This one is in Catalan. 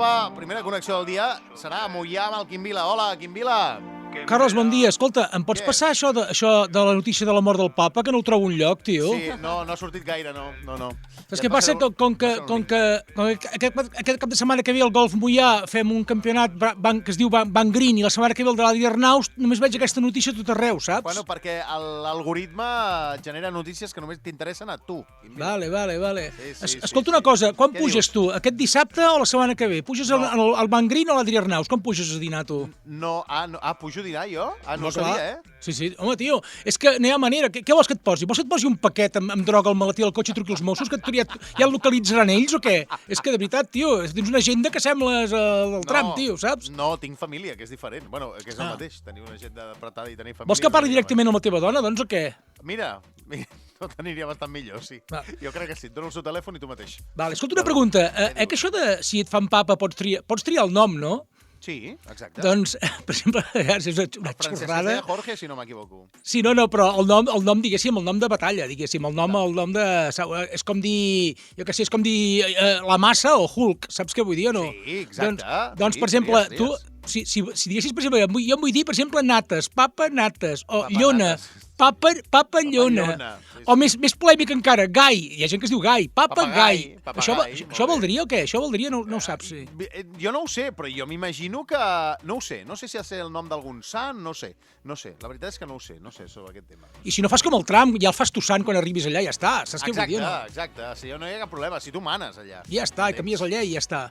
Primera connexió del dia serà a Moià amb el Quim Vila. Hola, Quim Vila. Carles, bon dia. Escolta, em pots passar això de la notícia de la mort del papa, que no ho trobo enlloc, tio? Sí, no ha sortit gaire, no. Saps què passa? Com que aquest cap de setmana que ve al Golf Moià fem un campionat que es diu Van Green i la setmana que ve el de l'Adri Arnaus, només veig aquesta notícia a tot arreu, saps? Bueno, perquè l'algoritme genera notícies que només t'interessen a tu. Vale. Sí, Escolta una cosa, quan Què puges dius? tu? Aquest dissabte o la setmana que ve? Puges al Van Green o a l'Adri Arnaus? Com puges a dinar tu? Pujo a dinar jo? No ho clar. sabia, Sí. Home, tio, és que no hi ha manera. Què vols que et posi? Vols que et posi un paquet amb droga al maletí del cotxe i truqui els Mossos? Que ja el localitzaran ells o què? És que, de veritat, tio, tens una agenda que sembles el Trump, tio, saps? No, tinc família, que és diferent. Bueno, que és el mateix, tenir una agenda apretada i tenir família. Vols que parli directament amb la teva dona, doncs, o què? Mira, tot aniria bastant millor, sí. Va. Jo crec que sí, et dono el seu telèfon i tu mateix. Vale, escolta una pregunta. Que això de si et fan papa pots triar el nom, no? Sí, exacte. Doncs, per exemple, és una Francesc xorrada. de Jorge, si no m'equivoco. Sí, no, però el nom, diguéssim, el nom de batalla, diguéssim, el nom de... És com dir, jo què sé, és com dir la massa o Hulk, saps què vull dir o no? Sí, exacte. Doncs Sí, per exemple, tries. si diguessis, per exemple, jo em vull dir, per exemple, nates, papa nates, o Papa llona, nates. papa llona, llona, sí, o més polèmic encara, gai, hi ha gent que es diu gai, papa gai. Papagai, Això molt bé. valdria o què? Això valdria? No ho saps, sí. Jo no ho sé, però jo m'imagino que... No ho sé si ha de ser el nom d'algun sant, no sé. La veritat és que no ho sé sobre aquest tema. I si no fas com el Trump, ja el fas tu sant quan arribis allà, ja està, saps què vull dir? No? Exacte, si no hi ha cap problema, si tu manes allà. Ja està, i canvies la llei i ja està.